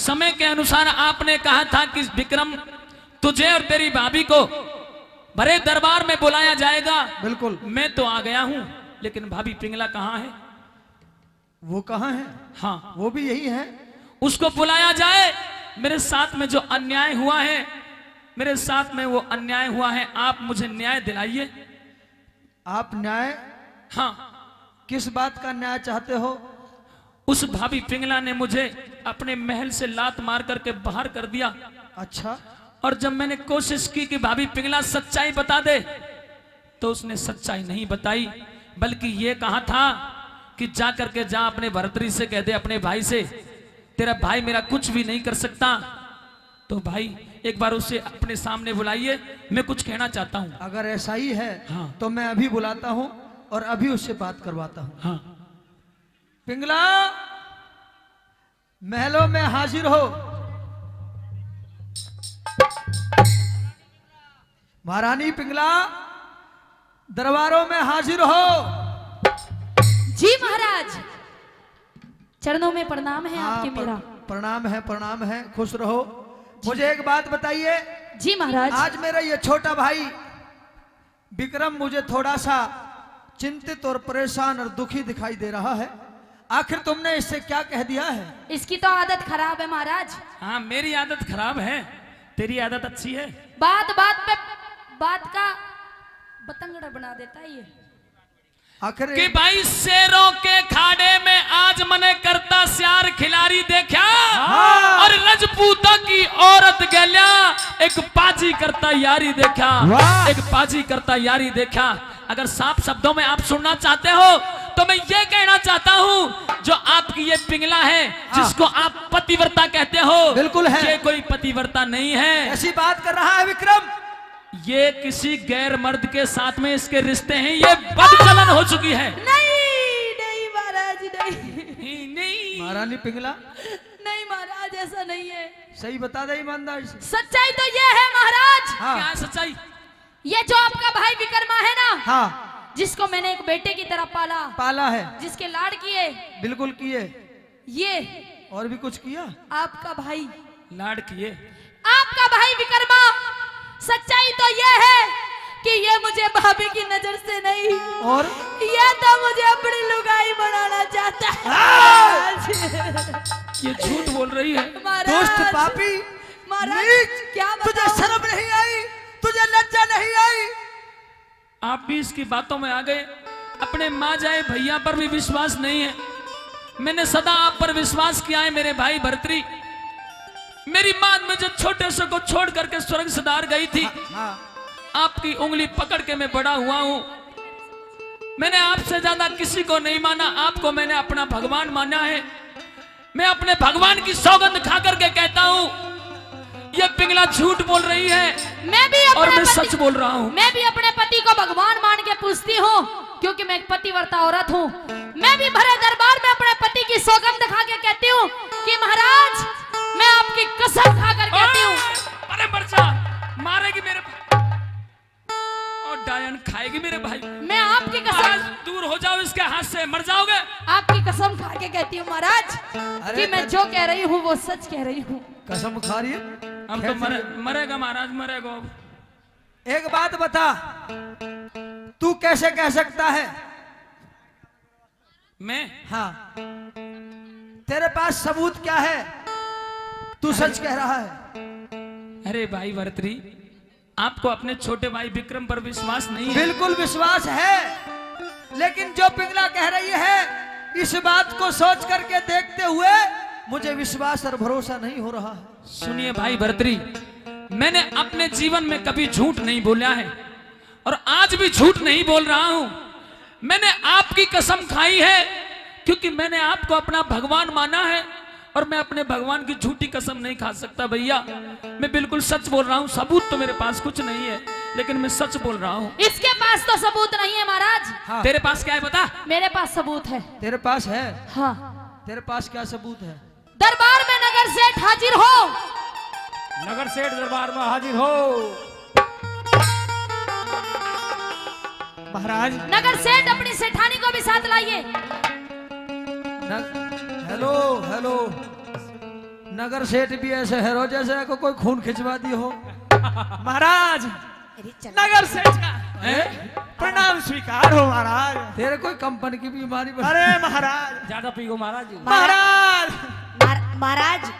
समय के अनुसार आपने कहा था कि विक्रम तुझे और तेरी भाभी को बड़े दरबार में बुलाया जाएगा। बिल्कुल। मैं तो आ गया हूं, लेकिन भाभी पिंगला कहाँ है? वो कहाँ है? हाँ, वो भी यही है। उसको बुलाया जाए। मेरे साथ में जो अन्याय हुआ है, मेरे साथ में वो अन्याय हुआ है, आप मुझे न्याय दिलाइए। आप न्याय? हाँ। किस बात का न्याय चाहते हो? उस भाभी पिंगला ने मुझे अपने महल से लात मार करके बाहर कर दिया। अच्छा। और जब मैंने कोशिश की कि भाभी पिंगला सच्चाई बता दे, तो उसने सच्चाई नहीं बताई, बल्कि ये कहा था कि जा करके जा अपने भरतरी से कह दे, अपने भाई से, तेरा भाई मेरा कुछ भी नहीं कर सकता। तो भाई एक बार उसे अपने सामने बुलाइए, मैं कुछ कहना चाहता हूं। अगर ऐसा ही है हाँ। तो मैं अभी बुलाता हूं और अभी उससे बात करवाता हूं। हाँ। पिंगला, महलों में हाजिर हो। महारानी पिंगला, दरबारों में हाजिर हो। जी महाराज, चरणों में प्रणाम है आपके मेरा। प्रणाम है, खुश रहो। मुझे एक बात बताइए। जी महाराज। आज मेरा ये छोटा भाई विक्रम मुझे थोड़ा सा चिंतित और परेशान और दुखी दिखाई दे रहा है। आखिर तुमने इससे क्या कह दिया है? इसकी तो आदत खराब है महाराज। हाँ, मेरी आदत खराब है, तेरी आदत अच्छी है। बात बात पे बात का बतंगड़ा बना देता है ये। आखिर कि भाई शेरों के खाड़े में आज मने करता श्यार खिलाड़ी देखा। हाँ। और रजपूता की औरत गल्या एक पाजी करता यारी देखा। वाह। एक पाजी करता यारी देखा। अगर साफ शब्दों में आप सुनना चाहते हो तो मैं ये कहना चाहता हूँ, जो आपकी ये पिंगला है, जिसको आप पतिव्रता कहते हो, बिल्कुल है। ये कोई पतिव्रता नहीं है। ऐसी बात कर रहा है विक्रम? ये किसी गैर मर्द के साथ में इसके रिश्ते हैं, ये बदचलन हो चुकी है। नहीं नहीं महाराज, नहीं नहीं महारानी पिंगला, नहीं महाराज, ऐसा नहीं है। सही बता दे ईमानदारी से। सच्चाई तो ये है महाराज। हाँ। क्या है सच्चाई? ये जो आपका भाई विक्रमा है ना, हाँ, जिसको मैंने एक बेटे की तरह पाला है, जिसके लाड किए, बिल्कुल किए। ये और भी कुछ किया? आपका भाई, लाड किए। आपका भाई विक्रमा। सच्चाई तो ये है कि ये मुझे भाभी की नजर से नहीं, और ये तो मुझे अपनी लुगाई बनाना चाहता है। ये झूठ बोल रही है। दोस्त पापी, महाराज, नीच, क्या तुझे बताऊं? शर्म नहीं आई? तुझे लज्जा नहीं आई? आप भी इसकी बातों में आ गए। अपने माँ जाए भैया पर भी विश्वास नहीं है। मैंने सदा आप पर विश्वास किया है मेरे भाई भरतरी। मेरी माँ मुझे छोटे से को छोड़ करके स्वर्ग सिधार गई थी। हाँ। आपकी उंगली पकड़ के मैं बड़ा हुआ हूं। मैंने आपसे ज्यादा किसी को नहीं माना, आपको मैंने अपना भगवान माना है। मैं अपने भगवान की सौगंध खा करके कहता हूं, ये पिंगला झूठ बोल रही है। मैं भी और अपने मैं सच बोल रहा हूं। मैं भी अपने पति को भगवान मान के पूछती हूँ, क्योंकि मैं एक पतिव्रता औरत हूँ। मैं भी भरे दरबार में अपने पति की सौगंध खा के कहती हूँ कि महाराज, मैं आपकी कसम खा कर कहती हूँ। अरे मर्चा, मारेगी मेरे और डायन खाएगी मेरे भाई। मैं आपकी महाराज कसम, दूर हो जाओ इसके हाथ से, मर जाओगे। आपकी कसम खा के कहती हूँ महाराज कि मैं जो कह रही हूँ वो सच कह रही हूँ। कसम खा रही है? हम तो मरेगा महाराज, मरेगा। एक बात बता, तू कैसे कह सकता है? मैं? हाँ, तेरे पास सबूत क्या है? तू सच कह रहा है? अरे भाई भरतरी, आपको अपने छोटे भाई विक्रम पर विश्वास नहीं है? बिल्कुल विश्वास है, लेकिन जो पिंगला कह रही है, इस बात को सोच करके देखते हुए मुझे विश्वास और भरोसा नहीं हो रहा है। सुनिए भाई भरतरी, मैंने अपने जीवन में कभी झूठ नहीं बोला है और आज भी झूठ नहीं बोल रहा हूं। मैंने आपकी कसम खाई है, क्योंकि मैंने आपको अपना भगवान माना है और मैं अपने भगवान की झूठी कसम नहीं खा सकता भैया। मैं बिल्कुल सच बोल रहा हूँ। सबूत तो मेरे पास कुछ नहीं है, लेकिन मैं सच बोल रहा हूँ। इसके पास तो सबूत नहीं है महाराज। हाँ। तेरे पास क्या है बता? मेरे पास सबूत है। तेरे पास है? हाँ। तेरे पास क्या सबूत है? दरबार में नगर सेठ हाजिर हो। नगर सेठ दरबार में हाजिर हो। महाराज, नगर सेठ अपनी सेठानी को भी साथ लाइए। हेलो हेलो, नगर सेठ भी ऐसे है रो जैसे को कोई खून खिंचवा दी हो। महाराज अरे चल नगर सेठ का प्रणाम स्वीकार हो महाराज। तेरे कोई कंपनी की बीमारी बन- अरे महाराज ज्यादा पी गो महाराज जी। महाराज महाराज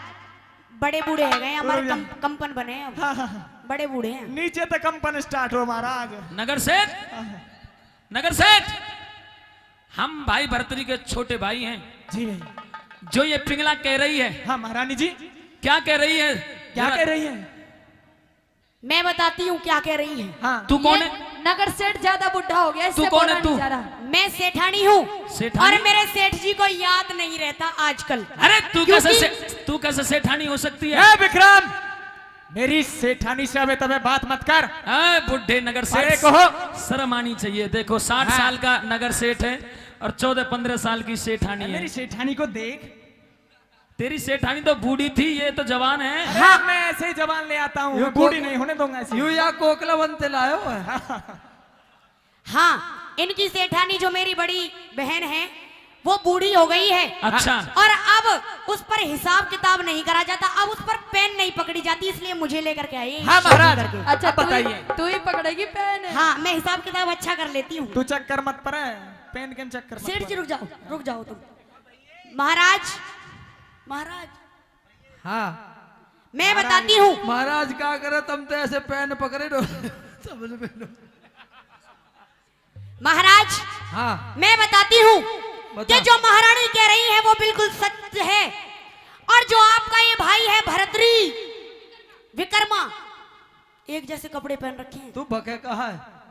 बड़े बूढ़े है गए हमारे रुक जा। कंपन बने हैं अब। हाँ, हाँ, हाँ। बड़े बूढ़े हैं। नीचे तक कंपन स्टार्ट हो महाराज। नगर सेठ, नगर सेठ, हम भाई भरतरी के छोटे भाई हैं। जी जो ये पिंगला कह रही है, हाँ महारानी जी क्या कह रही है? क्या जरा- कह रही है? मैं बताती हूँ क्या कह रही है। हाँ तू कौन ये है? नगर सेठ ज्यादा बुढ़ा हो गया, इससे तू कौन है, बोला तू? नहीं जा रहा। मैं सेठानी हूँ सेठानी? और मेरे सेठ जी को याद नहीं रहता आजकल। अरे क्योंकि- तू कैसे सेठानी हो सकती है? ए विक्रम, मेरी सेठानी से अबे तबे बात मत कर। अरे बुढ़े नगर अरे सेठ, कहो। शर्म आनी चाहिए। देखो 60 हाँ। साल का नगर सेठ है और 14-15 साल की सेठानी है। मेरी सेठानी को देख। तेरी सेठानी तो बूढ़ी थी, ये तो जवान है। हाँ मैं ऐसे ही जवान ले आता हूँ, यूं मैं बूढ़ी को- नहीं होने दूंगा ऐसी। यू या कोकला बनते लायो है। हाँ इनकी सेठानी जो मेरी बड़ी बहन है वो बूढ़ी हो गई है। अच्छा। और अब उस पर हिसाब किताब नहीं करा जाता, अब उस पर पेन नहीं पकड़ी जाती, इसलिए मुझे लेकर के आई है हाँ शॉपिंग महाराज करके। अच्छा अब बताइए। तू ही पकड़ेगी पेन। हाँ मैं हिसाब किताब अच्छा कर लेती हूँ। तू चक्कर मत पड़े, पेन के चक्कर मत सेठ जी पड़े। रुक जाओ तुम। महाराज महाराज हाँ मैं बताती हूँ। महाराज क्या करे, तुम तो ऐसे पेन पकड़े रहो। समझ में लो। महाराज हाँ मैं बताती हूँ बता। कि जो महारानी कह रही है वो बिल्कुल सच है। और जो आपका ये भाई है भरतरी विक्रमा, एक जैसे कपड़े पहन रखे हैं। तू बके कहा है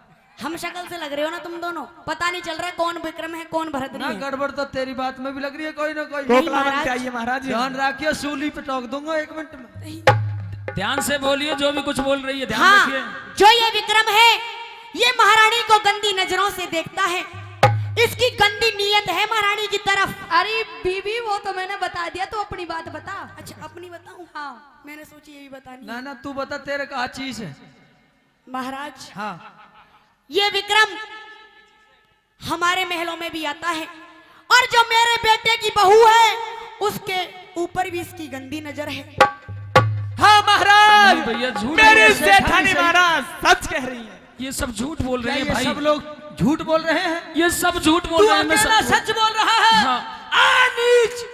हम शक्ल से लग रहे हो ना तुम दोनों, पता नहीं चल रहा है कौन विक्रम है कौन भरतरी ना। है। गड़बड़ तो तेरी बात में भी लग रही है कोई ना कोई। नहीं, कोकला बन महाराज। के आइए महाराज। ध्यान रखिए, सूली पे टोक दूंगा 1 मिनट में। ध्यान से बोलिए, जो भी कुछ बोल रही है ध्यान हाँ रखिए। जो ये विक्रम है ये महारानी को गंदी नजरों से देखता है, इसकी गंदी नीयत है महारानी की तरफ। अरे बीबी वो तो मैंने बता दिया, तो अपनी बात बता। अच्छा अपनी बताऊं? हाँ मैंने सोची यही बतानी ना है। ना तू बता, तेरे कहा चीज है। महाराज हाँ ये विक्रम हमारे महलों में भी आता है और जो मेरे बेटे की बहू है उसके ऊपर भी इसकी गंदी नजर है। हाँ महाराज, नहीं भैया, झूठ मेरी बोल रहे हैं, सेठानी सही। महाराज सच कह रही है। ये सब झूठ बोल क्या रहे हैं ये भाई। सब लोग झूठ बोल रहे हैं? ये सब झूठ बोल तू रहे हैं। मैं अकेला सब- सच बोल रहा है? हाँ। आ नीच,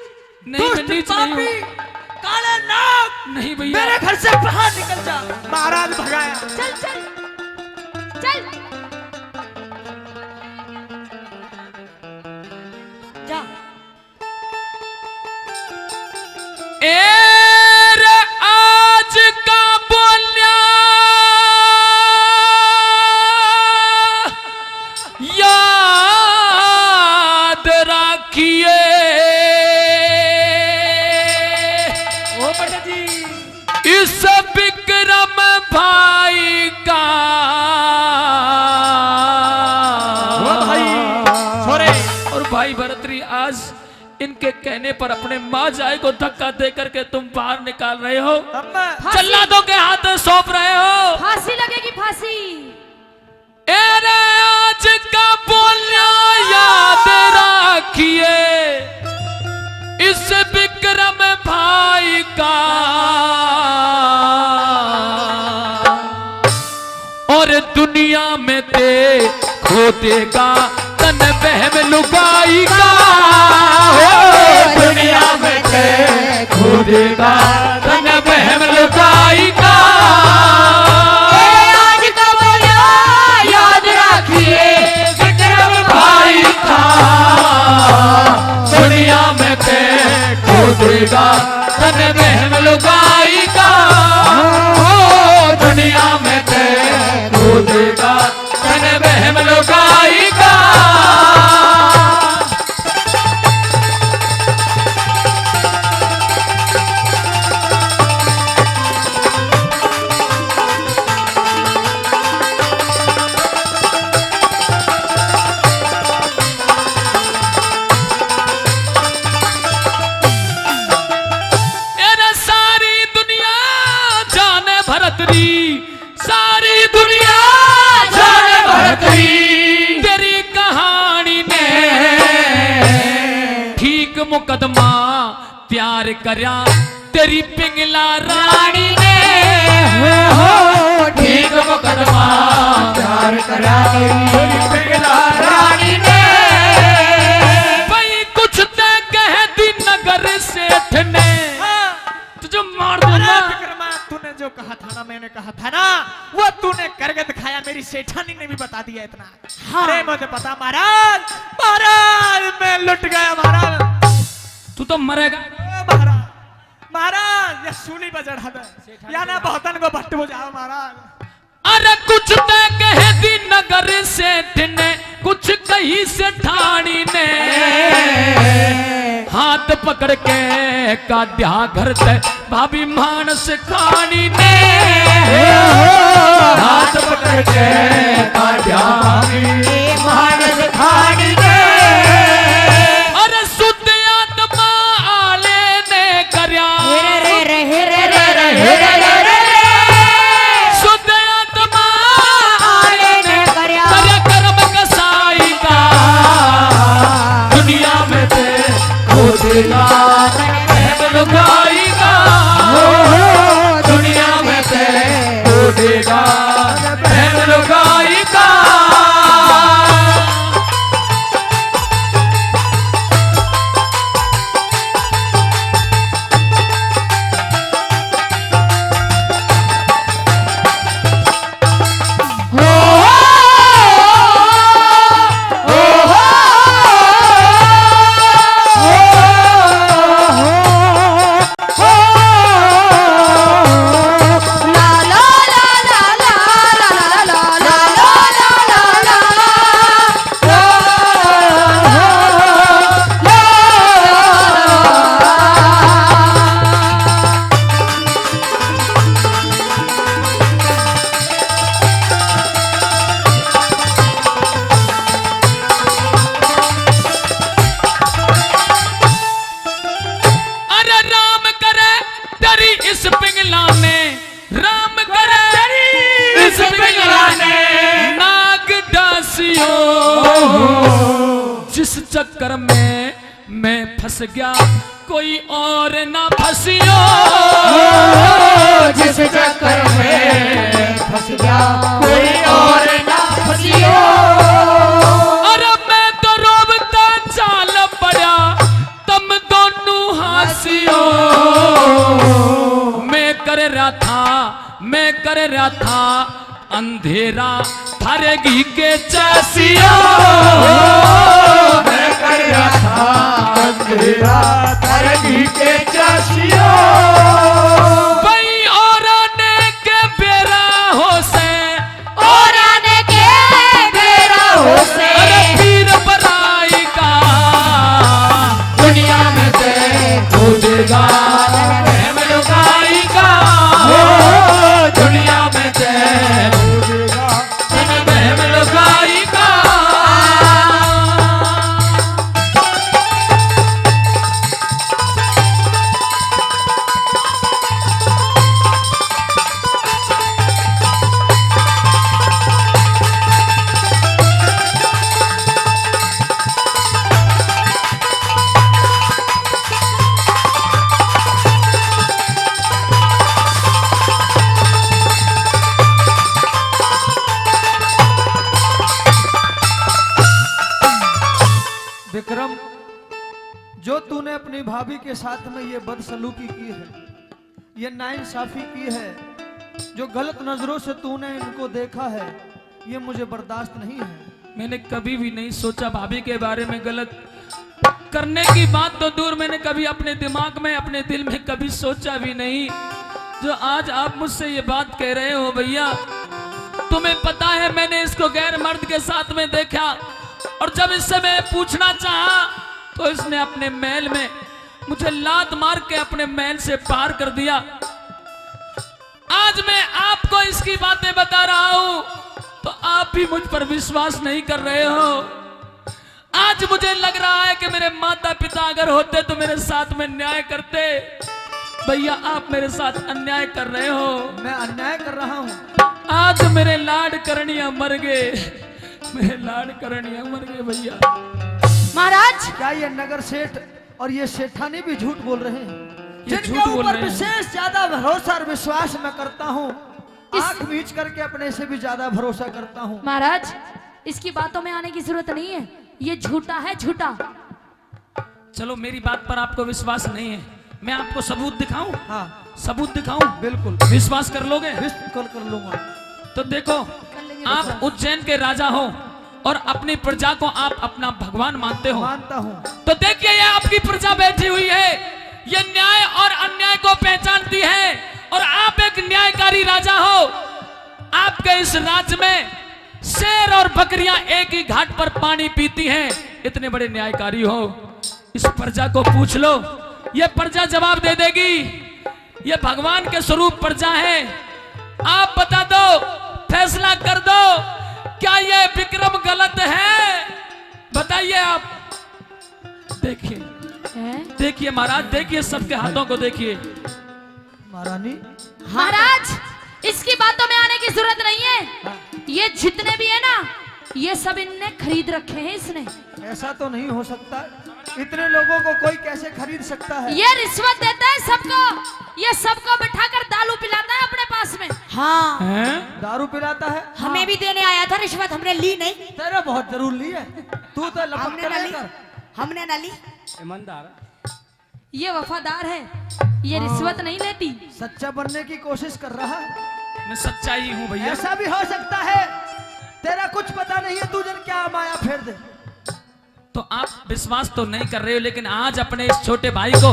नहीं मैं दुष्ट नीच नहीं पापी, हूँ। काले नाग, नहीं भैया। मेरे घर से बाहर निकल जा। महाराज भगाया। चल चल चल। जा एर आज का बोलिया याद रखिए, ओ बेटा जी, इस विक्रम भाई का। ओ भाई छोरे। और भाई भरतरी, आज इनके कहने पर अपने माँ जाए को धक्का दे करके तुम बाहर निकाल रहे हो, अम्मा जल्लादों के हाथ में सौंप रहे हो। फांसी लगेगी, फांसी। एरे आज का बोलना याद रखिए, इस विक्रम भाई का। और दुनिया में देखो देगा तन बहम लुगाई का। हो दुनिया में देखो देगा तन बहम लुगाई का। आज का बोलो याद रखिए विक्रम भाई था, दुनिया में देखो देगा तन बहम लुगाई का। हो दुनिया में देखो देगा तन बहम लुगाई का। एरे सारी दुनिया जाने भरतरी, सारी दुनिया जाने भरतरी। तेरी कहानी में ठीक मुकदमा तैयार करया, तेरी पिंगला रानी ने हो ठीक मुकदमा प्यार करा तेरी पिंगला रानी ने। भाई कुछ ते कह दी नगर सेठ ने तुझे मार दूंगा। विक्रमा, तूने जो कहा था ना, मैंने कहा था ना, वो तूने करके दिखाया। मेरी सेठानी ने भी बता दिया इतना। हाँ। अरे मुझे पता महाराज, महाराज मैं लुट गया महाराज। तू तो मरेगा। महाराज, महाराज ये सूली पर चढ़ा दे या ना बहुतन को भट्ट बुझाओ महाराज। अरे कुछ ते कह दी नगर सेठ ने, कुछ कही सेठानी ने, हाथ पकड़ के काद्या घर ते भाभी मानस खानी ने, हाथ पकड़ के काद्या भाभी मानस खानी ने। अरे शुद्ध आत्मा आले ने करया शुद्ध आत्मा आले ने करया कर्म कसाई का दुनिया में ते खोदेगा लुगाईगा दुनिया में ते खोदेगा लुगाईगा। जिस चक्कर में मैं फंस गया कोई और ना फंसियो, जिस चक्कर में फंस गया कोई और ना फंसियो। अरे मैं तो रोबता चाल पड़ा तुम दोनों हंसियो। मैं कर रहा था अंधेरा थारे घी के चासियो, मैं कर रहा था अंधेरा थारे घी के चासियो। भाई और आने के बेरा हो से, और आने के बेरा हो से, अरे पीर बराई का दुनिया में से खोदेगा प्रेम लुगाई का, दुनिया में से विक्रम, जो तूने अपनी भाभी के साथ में ये बदसलूकी की है, ये नाइंसाफी की है, जो गलत नजरों से तूने इनको देखा है, ये मुझे बर्दाश्त नहीं है। मैंने कभी भी नहीं सोचा भाभी के बारे में गलत करने की बात तो दूर, मैंने कभी अपने दिमाग में अपने दिल में कभी सोचा भी नहीं। जो आज आप मुझसे ये बात कह रहे हो भैया, तुम्हें पता है मैंने इसको गैर मर्द के साथ में देखा, और जब इससे मैं पूछना चाहा तो इसने अपने महल में मुझे लात मार के अपने महल से पार कर दिया। आज मैं आपको इसकी बातें बता रहा हूं तो आप भी मुझ पर विश्वास नहीं कर रहे हो। आज मुझे लग रहा है कि मेरे माता पिता अगर होते तो मेरे साथ में न्याय करते। भैया आप मेरे साथ अन्याय कर रहे हो। मैं अन्याय कर रहा हूँ? आज मेरे लाड करणिया मर गए, मेरे लाड करणिया मर गए भैया। महाराज, क्या ये नगर सेठ और ये सेठानी भी झूठ बोल रहे हैं? ये जिनके झूठ बोल ऊपर रहे हैं। विशेष ज्यादा भरोसा और विश्वास मैं करता हूँ, आंख मीच करके अपने से भी ज्यादा भरोसा करता हूँ। महाराज, इसकी बातों में आने की जरूरत नहीं है, ये झूठा है, झूठा। चलो मेरी बात पर आपको विश्वास नहीं है, मैं आपको सबूत दिखाऊं? हाँ सबूत दिखाऊं? बिल्कुल, विश्वास कर लोगे? बिल्कुल कर लूंगा। तो देखो, आप उज्जैन के राजा हो और अपनी प्रजा को आप अपना भगवान मानते हो, मानता हूँ। तो देखिए ये आपकी प्रजा बैठी हुई है, ये न्याय और अन्याय को पहचानती है, और आप एक न्यायकारी राजा हो। आपके इस राज्य में शेर और बकरियां एक ही घाट पर पानी पीती हैं, इतने बड़े न्यायकारी हो। इस प्रजा को पूछ लो, ये प्रजा जवाब दे देगी। ये भगवान के स्वरूप प्रजा है। आप बता दो, फैसला कर दो, क्या ये विक्रम गलत है? बताइए आप। देखिए देखिए महाराज, देखिए सबके हाथों को देखिए। महारानी, महाराज, इसकी बातों में आने की जरूरत नहीं है। ये जितने भी है ना, ये सब इनने खरीद रखे हैं इसने। ऐसा तो नहीं हो सकता, इतने लोगों को कोई कैसे खरीद सकता है? ये रिश्वत देता है सबको, ये सबको बिठाकर दारू पिलाता है अपने पास में। हाँ, हैं? दारू पिलाता है? हमें भी देने आया था रिश्वत, हमने ली नहीं। तेरा बहुत जरूर ली है, तू तो लपक हमने कर ना ली, लेकर। हमने ना ली। ईमानदार। ये वफादार है, ये रिश्वत नहीं लेती। सच्चा बनने की कोशिश कर रहा है। मैं सच्चाई हूँ भैया। ऐसा भी हो सकता है, तेरा कुछ पता नहीं है, तू जन क्या माया फेर दे। तो आप विश्वास तो नहीं कर रहे हो, लेकिन आज अपने इस छोटे भाई को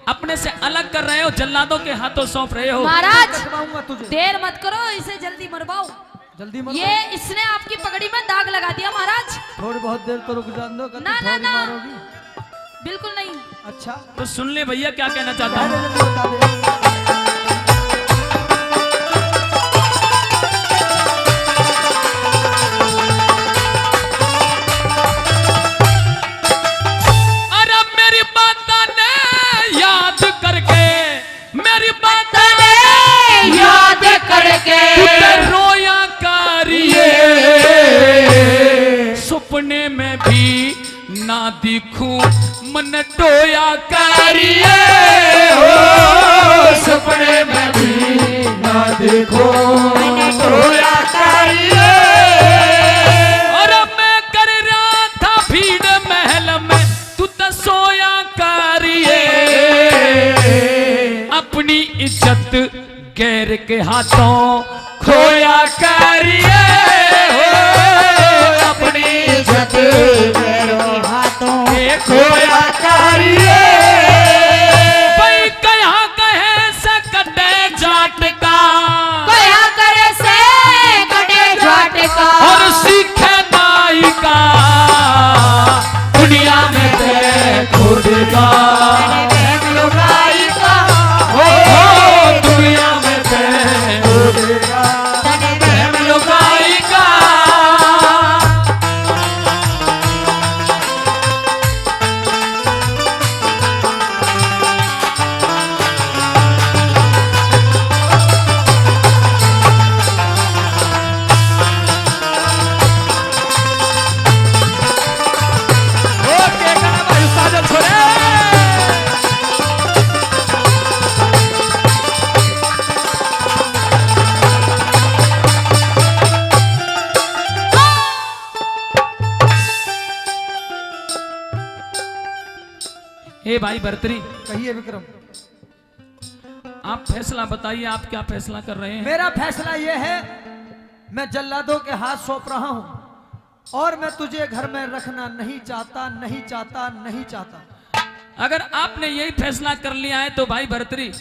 अपने से अलग कर रहे हो, जल्लादों के हाथों सौंप रहे हो। महाराज, कटवाऊंगा तुझे, देर मत करो, इसे जल्दी मरवाओ। जल्दी मत। ये इसने आपकी पगड़ी में दाग लगा दिया महाराज। थोड़ी बहुत देर तो रुक जान दो, ना, ना, ना। मारोगी। बिल्कुल नहीं। अच्छा, तो सुन ले भैया क्या कहना चाहता पहले हूँ। जल्दी बता दे। अरे मेरी बात ने याद करके, मेरी बात ने याद करके रोया करिए, सपने में भी ना दिखूं मन टोया करिए, सपने में भी ना देखो टोया करिए। और मैं कर रहा था भीड़ महल में, तू तो सोया करिए, अपनी इज्जत गैर के हाथों खोया करिए, अपनी इज्जत गैर के हाथों खोया करिए। भाई कहाँ कहे से कटे जाट का, कया करे से कटे जाट का, और सीखे नाई का, दुनिया में ते खुद का, हो दुनिया में ते खुद का, लुगाई का। हे भाई भर्तरी, कहिए विक्रम। आप फैसला बताइए, आप क्या फैसला कर रहे हैं? मेरा फैसला यह है, मैं जल्लादों के हाथ सौंप रहा हूं, और मैं तुझे घर में रखना नहीं चाहता, नहीं चाहता, नहीं चाहता। अगर आपने यही फैसला कर लिया है तो भाई भर्तरी,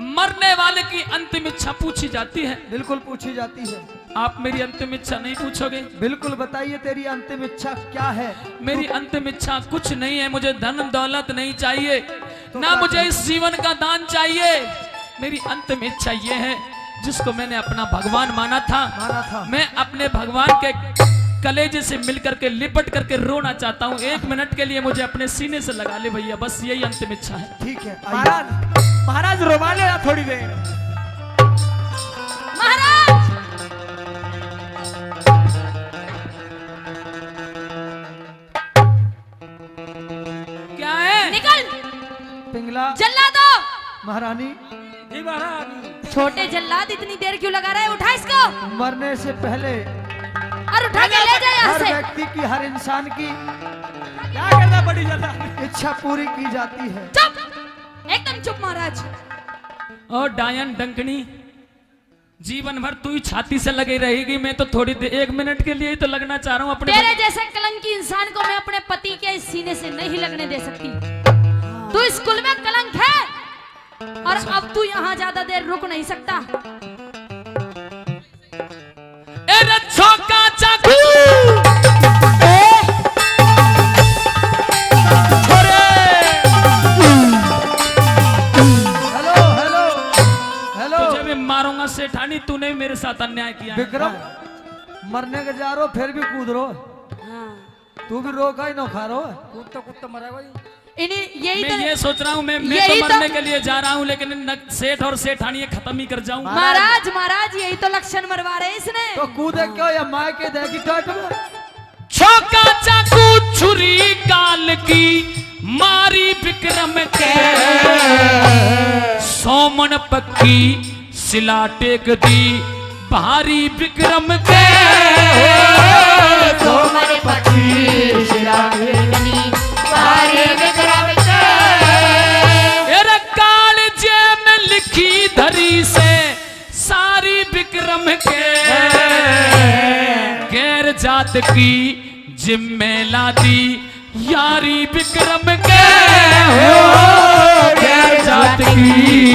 मरने वाले की अंतिम इच्छा पूछी जाती है। बिल्कुल पूछी जाती है। आप मेरी अंतिम इच्छा नहीं पूछोगे? बिल्कुल बताइए, तेरी अंतिम इच्छा क्या है? मेरी अंतिम इच्छा कुछ नहीं है, मुझे धन दौलत नहीं चाहिए, ना मुझे इस जीवन का दान चाहिए। मेरी अंतिम इच्छा ये है, जिसको मैंने अपना भगवान माना था, मैं अपने भगवान के कलेजे से मिलकर के लिपट करके रोना चाहता हूँ। 1 मिनट के लिए मुझे अपने सीने से लगा ले भैया, बस यही अंतिम इच्छा है। ठीक है, आइए। महाराज, महाराज रोवा लेना थोड़ी देर। महाराज, क्या है? निकल, पिंगला, जल्ला दो। महारानी जी महाराज। छोटे जल्लाद इतनी देर क्यों लगा रहे? उठा इसको मरने से पहले और उठा के ले जा यहाँ हर से। व्यक्ति की, हर इंसान की क्या करना बड़ी ज्यादा इच्छा पूरी की जाती है। चुप, एकदम चुप महाराज। और डायन डंकनी, जीवन भर तू ही छाती से लगी रहेगी। मैं तो थोड़ी देर, 1 मिनट के लिए ही तो लगना चाह रहा हूँ अपने तेरे जैसे कलंकी इंसान को मैं अपने पति के सीने से नहीं लगने दे सकती। तू इस कुल में कलंक है और अब तू यहाँ ज्यादा देर रुक नहीं सकता। ए रच्छो का चाकू हेलो हेलो हेलो तुझे भी मारूंगा सेठानी, तूने भी मेरे साथ अन्याय किया है। विक्रम, मरने के जा रहे हो फिर भी कूद रहो। तू भी रोका ही ना खा रहो। कूद तो मरेगा ही। इन्हीं यही मैं तो ये सोच रहा हूँ, मैं यही तो तो- मरने के लिए जा रहा हूँ, लेकिन सेठ और सेठानी ये खत्म ही कर जाऊं। महाराज महाराज यही तो लक्षण मरवा रहे इसने। तो कूदे क्यों या माय के देगी टट में? छोका चाकू छुरी काल की मारी विक्रम के, सोमन पक्की सिला टेक दी भारी विक्रम के। सोमन पक्षी शिला वेदनी भारी विक्रम के। एरे कालजे में लिखी धरी से सारी विक्रम के, गैर जात की जिम्मे लादी यारी विक्रम के। हो गैर जात की